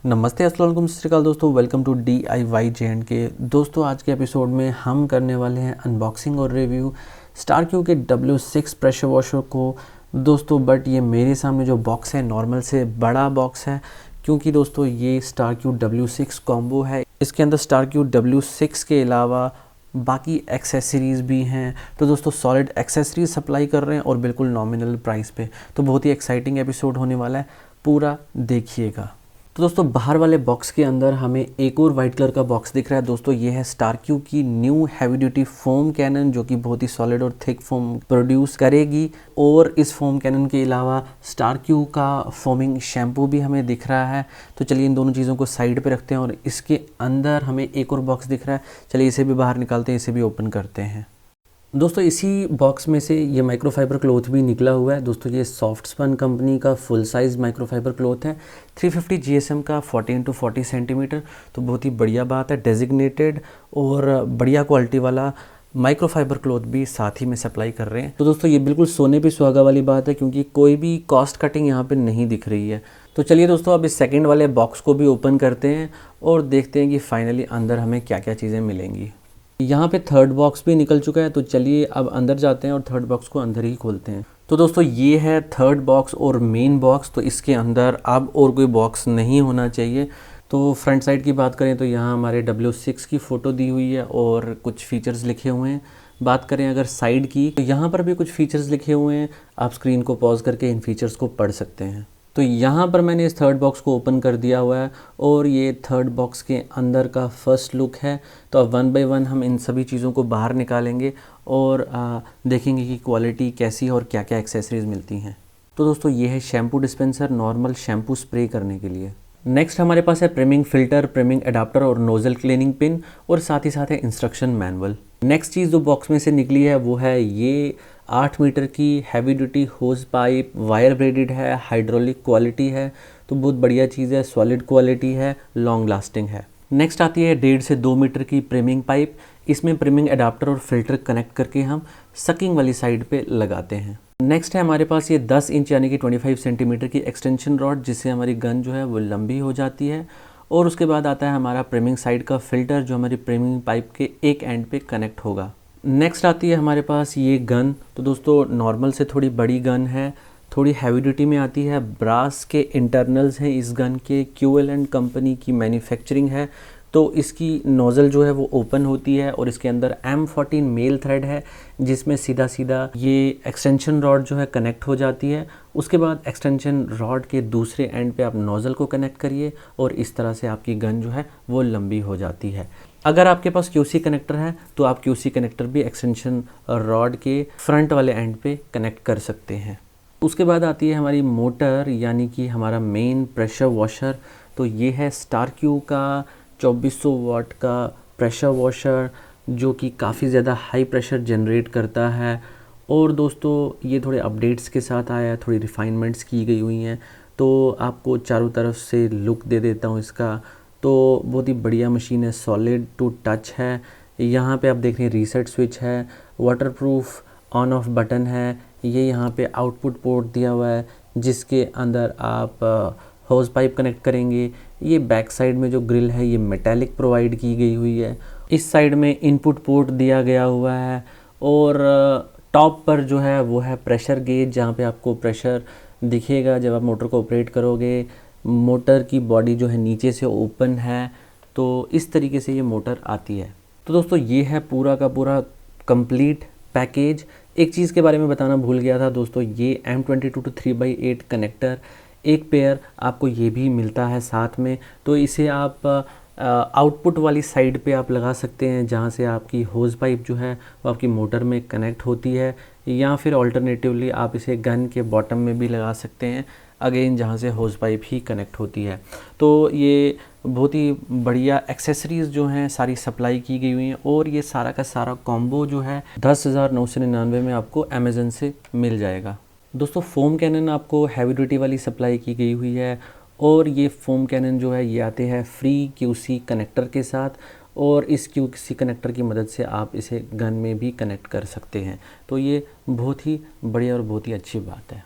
नमस्ते, अस्सलाम वालेकुम, सत श्री अकाल दोस्तों। Welcome to DIY J&K। दोस्तों आज के एपिसोड में हम करने वाले हैं अनबॉक्सिंग और रिव्यू स्टारक्यू के W6 प्रेशर वॉशर को। दोस्तों बट ये मेरे सामने जो बॉक्स है नॉर्मल से बड़ा बॉक्स है, क्योंकि दोस्तों ये स्टारक्यू W6 कॉम्बो है। इसके अंदर स्टारक्यू W6 के अलावा बाकी एक्सेसरीज़ भी हैं। तो दोस्तों सॉलिड एक्सेसरीज सप्लाई कर रहे हैं और बिल्कुल नॉमिनल प्राइस पे। तो बहुत ही एक्साइटिंग एपिसोड होने वाला है, पूरा देखिएगा। तो दोस्तों बाहर वाले बॉक्स के अंदर हमें एक और वाइट कलर का बॉक्स दिख रहा है। दोस्तों ये है स्टारक्यू की new heavy duty foam cannon, जो कि बहुत ही सॉलिड और थिक फोम प्रोड्यूस करेगी। और इस फोम कैनन के अलावा स्टारक्यू का फोमिंग शैम्पू भी हमें दिख रहा है। तो चलिए इन दोनों चीज़ों को साइड पे रखते हैं। और इसके अंदर हमें एक और बॉक्स दिख रहा है, चलिए इसे भी बाहर निकालते हैं, इसे भी ओपन करते हैं। दोस्तों इसी बॉक्स में से ये माइक्रोफाइबर क्लॉथ भी निकला हुआ है। दोस्तों ये सॉफ्ट स्पन कंपनी का फुल साइज़ माइक्रोफाइबर क्लॉथ है, 350 GSM का 40x40 सेंटीमीटर। तो बहुत ही बढ़िया बात है, डेजिग्नेटेड और बढ़िया क्वालिटी वाला माइक्रोफाइबर क्लॉथ भी साथ ही में सप्लाई कर रहे हैं। तो दोस्तों ये बिल्कुल सोने पे सुहागा वाली बात है, क्योंकि कोई भी कॉस्ट कटिंग यहाँ पे नहीं दिख रही है। तो चलिए दोस्तों अब इस सेकंड वाले बॉक्स को भी ओपन करते हैं और देखते हैं कि फाइनली अंदर हमें क्या क्या चीज़ें मिलेंगी। यहाँ पे थर्ड बॉक्स भी निकल चुका है। तो चलिए अब अंदर जाते हैं और थर्ड बॉक्स को अंदर ही खोलते हैं। तो दोस्तों ये है थर्ड बॉक्स और मेन बॉक्स। तो इसके अंदर अब और कोई बॉक्स नहीं होना चाहिए। तो फ्रंट साइड की बात करें तो यहाँ हमारे W6 की फ़ोटो दी हुई है और कुछ फीचर्स लिखे हुए हैं। बात करें अगर साइड की, तो यहाँ पर भी कुछ फीचर्स लिखे हुए हैं, आप स्क्रीन को पॉज करके इन फीचर्स को पढ़ सकते हैं। तो यहाँ पर मैंने इस थर्ड बॉक्स को ओपन कर दिया हुआ है और ये थर्ड बॉक्स के अंदर का फर्स्ट लुक है। तो अब वन बाय वन हम इन सभी चीज़ों को बाहर निकालेंगे और देखेंगे कि क्वालिटी कैसी है और क्या क्या एक्सेसरीज़ मिलती हैं। तो दोस्तों ये है shampoo dispenser, normal shampoo spray करने के लिए। नेक्स्ट हमारे पास है प्रिमिंग फिल्टर, प्रिमिंग एडाप्टर और नोज़ल क्लीनिंग पिन, और साथ ही साथ है इंस्ट्रक्शन मैनुअल। नेक्स्ट चीज़ जो बॉक्स में से निकली है वो है ये 8 मीटर की heavy duty hose pipe, wire braided है, हाइड्रोलिक क्वालिटी है। तो बहुत बढ़िया चीज़ है, सॉलिड क्वालिटी है, लॉन्ग लास्टिंग है। नेक्स्ट आती है 1.5 से 2 मीटर की प्रिमिंग पाइप। इसमें प्रिमिंग एडाप्टर और फिल्टर कनेक्ट करके हम सकिंग वाली साइड पे लगाते हैं। नेक्स्ट है हमारे पास ये 10 इंच यानी कि 25 सेंटीमीटर की एक्सटेंशन रॉड, जिससे हमारी गन जो है वो लंबी हो जाती है। और उसके बाद आता है हमारा प्रिमिंग साइड का फिल्टर, जो हमारी प्रिमिंग पाइप के एक एंड पे कनेक्ट होगा। नेक्स्ट आती है हमारे पास ये गन। तो दोस्तों नॉर्मल से थोड़ी बड़ी गन है, थोड़ी हैवी ड्यूटी में आती है। ब्रास के इंटरनल्स हैं इस गन के, QL&T कंपनी की मैन्युफैक्चरिंग है। तो इसकी नोज़ल जो है वो ओपन होती है और इसके अंदर M14 मेल थ्रेड है, जिसमें सीधा सीधा ये एक्सटेंशन रॉड जो है कनेक्ट हो जाती है। उसके बाद एक्सटेंशन रॉड के दूसरे एंड पे आप नोज़ल को कनेक्ट करिए और इस तरह से आपकी गन जो है वो लंबी हो जाती है। अगर आपके पास QC कनेक्टर है तो आप QC कनेक्टर भी एक्सटेंशन रॉड के फ्रंट वाले एंड पे कनेक्ट कर सकते हैं। उसके बाद आती है हमारी मोटर, यानी कि हमारा मेन प्रेशर वॉशर। तो ये है स्टारक्यू का 2400 वाट का प्रेशर वॉशर, जो कि काफ़ी ज़्यादा हाई प्रेशर जनरेट करता है। और दोस्तों ये थोड़े अपडेट्स के साथ आया है, थोड़ी रिफाइनमेंट्स की गई हुई हैं। तो आपको चारों तरफ से लुक दे देता हूँ इसका। तो बहुत ही बढ़िया मशीन है, सॉलिड टू टच है। यहाँ पे आप देख रहे हैं रीसेट स्विच है, वाटरप्रूफ ऑन ऑफ बटन है। ये यहाँ पे आउटपुट पोर्ट दिया हुआ है, जिसके अंदर आप होज पाइप कनेक्ट करेंगे। ये बैक साइड में जो ग्रिल है ये मेटालिक प्रोवाइड की गई हुई है। इस साइड में इनपुट पोर्ट दिया गया हुआ है और टॉप पर जो है वो है प्रेशर गेज, जहाँ पे आपको प्रेशर दिखेगा जब आप मोटर को ऑपरेट करोगे। मोटर की बॉडी जो है नीचे से ओपन है। तो इस तरीके से ये मोटर आती है। तो दोस्तों ये है पूरा का पूरा कंप्लीट पैकेज। एक चीज़ के बारे में बताना भूल गया था दोस्तों, ये M22 to 3x8 कनेक्टर, एक पेयर आपको ये भी मिलता है साथ में। तो इसे आप आउटपुट वाली साइड पे आप लगा सकते हैं, जहाँ से आपकी होज पाइप जो है वो आपकी मोटर में कनेक्ट होती है, या फिर ऑल्टरनेटिवली आप इसे गन के बॉटम में भी लगा सकते हैं, अगेन जहाँ से होज पाइप ही कनेक्ट होती है। तो ये बहुत ही बढ़िया एक्सेसरीज़ जो हैं सारी सप्लाई की गई हुई हैं। और ये सारा का सारा कॉम्बो जो है 10,999 में आपको अमेज़न से मिल जाएगा। दोस्तों फोम कैनन आपको हैवी ड्यूटी वाली सप्लाई की गई हुई है, और ये फोम कैनन जो है ये आते हैं फ्री QC कनेक्टर के साथ। और इस QC कनेक्टर की मदद से आप इसे गन में भी कनेक्ट कर सकते हैं। तो ये बहुत ही बढ़िया और बहुत ही अच्छी बात है।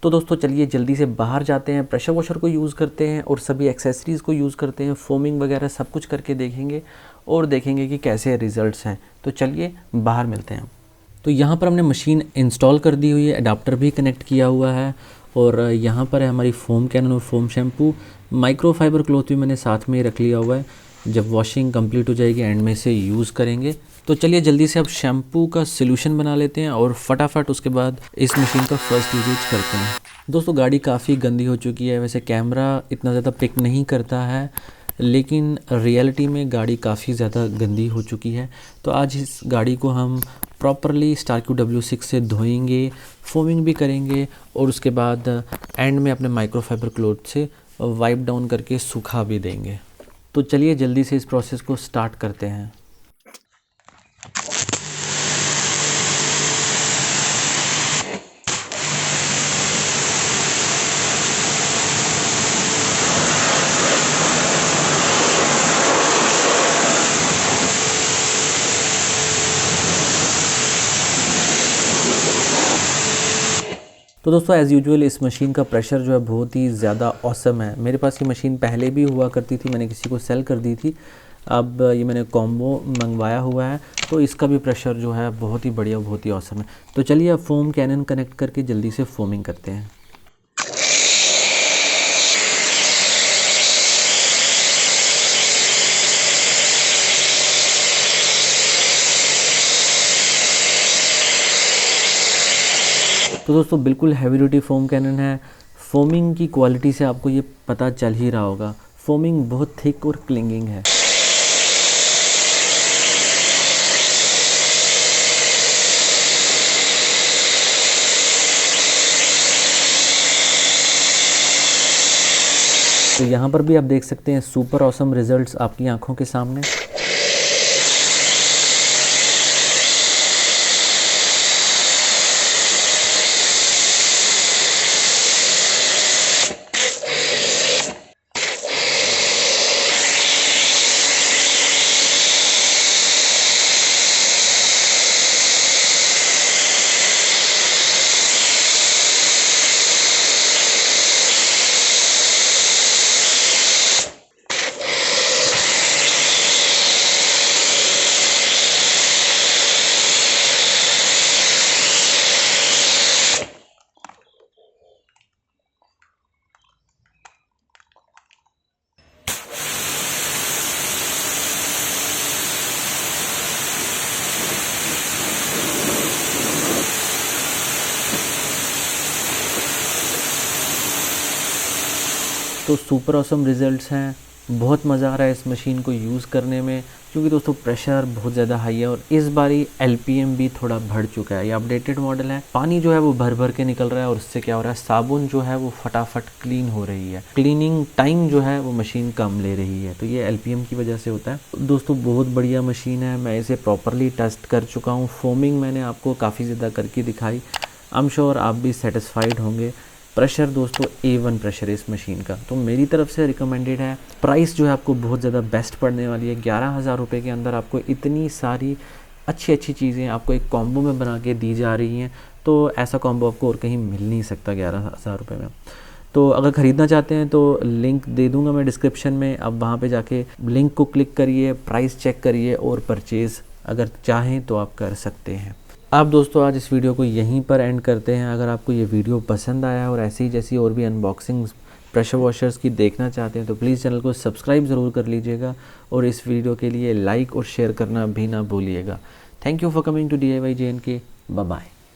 तो दोस्तों चलिए जल्दी से बाहर जाते हैं, प्रेशर वॉशर को यूज़ करते हैं और सभी एक्सेसरीज़ को यूज़ करते हैं, फोमिंग वगैरह सब कुछ करके देखेंगे और देखेंगे कि कैसे रिज़ल्ट्स हैं। तो चलिए बाहर मिलते हैं। तो यहाँ पर हमने मशीन इंस्टॉल कर दी हुई है, अडाप्टर भी कनेक्ट किया हुआ है और यहाँ पर है हमारी फोम कैनन और फोम शैम्पू। माइक्रोफाइबर क्लॉथ भी मैंने साथ में ही रख लिया हुआ है, जब वॉशिंग कंप्लीट हो जाएगी एंड में से यूज़ करेंगे। तो चलिए जल्दी से अब शैम्पू का सॉल्यूशन बना लेते हैं और फटाफट उसके बाद इस मशीन का फर्स्ट यूजेज करते हैं। दोस्तों गाड़ी काफ़ी गंदी हो चुकी है, वैसे कैमरा इतना ज़्यादा पिक नहीं करता है, लेकिन रियलिटी में गाड़ी काफ़ी ज़्यादा गंदी हो चुकी है। तो आज इस गाड़ी को हम प्रॉपरली स्टार Q6 से धोएंगे, फोमिंग भी करेंगे और उसके बाद एंड में अपने माइक्रोफाइबर क्लॉथ से वाइप डाउन करके सूखा भी देंगे। तो चलिए जल्दी से इस प्रोसेस को स्टार्ट करते हैं। तो दोस्तों एज़ यूजुअल इस मशीन का प्रेशर जो है बहुत ही ज़्यादा ऑसम है। मेरे पास ये मशीन पहले भी हुआ करती थी, मैंने किसी को सेल कर दी थी। अब ये मैंने कॉम्बो मंगवाया हुआ है, तो इसका भी प्रेशर जो है बहुत ही बढ़िया, बहुत ही ऑसम है। तो चलिए अब फोम कैनन कनेक्ट करके जल्दी से फोमिंग करते हैं। तो दोस्तों बिल्कुल हैवी ड्यूटी फोम कैनन है। फोमिंग की क्वालिटी से आपको ये पता चल ही रहा होगा, फोमिंग बहुत थिक और क्लिंगिंग है। तो यहाँ पर भी आप देख सकते हैं सुपर ऑसम रिजल्ट्स आपकी आंखों के सामने। तो सुपर ऑसम रिज़ल्ट्स हैं, बहुत मज़ा आ रहा है इस मशीन को यूज़ करने में, क्योंकि दोस्तों प्रेशर बहुत ज़्यादा हाई है और इस बारी LPM भी थोड़ा बढ़ चुका है। ये अपडेटेड मॉडल है, पानी जो है वो भर भर के निकल रहा है और उससे क्या हो रहा है, साबुन जो है वो फटाफट क्लीन हो रही है, क्लीनिंग टाइम जो है वो मशीन कम ले रही है। तो ये LPM की वजह से होता है। दोस्तों बहुत बढ़िया मशीन है, मैं इसे प्रॉपरली टेस्ट कर चुका हूँ। फोमिंग मैंने आपको काफ़ी ज़्यादा करके दिखाई, आई एम श्योर आप भी सेटिस्फाइड होंगे। प्रेशर दोस्तों A1 प्रेशर है इस मशीन का, तो मेरी तरफ से रिकमेंडेड है। प्राइस जो है आपको बहुत ज़्यादा बेस्ट पड़ने वाली है। 11,000 रुपये के अंदर आपको इतनी सारी अच्छी अच्छी चीज़ें आपको एक कॉम्बो में बना के दी जा रही हैं। तो ऐसा कॉम्बो आपको और कहीं मिल नहीं सकता 11,000 रुपये में। तो अगर ख़रीदना चाहते हैं तो लिंक दे दूंगा मैं डिस्क्रिप्शन में, अब वहाँ पे जाके लिंक को क्लिक करिए, प्राइस चेक करिए और परचेज़ अगर चाहें तो आप कर सकते हैं। आप दोस्तों आज इस वीडियो को यहीं पर एंड करते हैं। अगर आपको ये वीडियो पसंद आया और ऐसी जैसी और भी अनबॉक्सिंग प्रेशर वॉशर्स की देखना चाहते हैं तो प्लीज़ चैनल को सब्सक्राइब ज़रूर कर लीजिएगा और इस वीडियो के लिए लाइक और शेयर करना भी ना भूलिएगा। Thank you for coming to DIY JNK। Bye bye.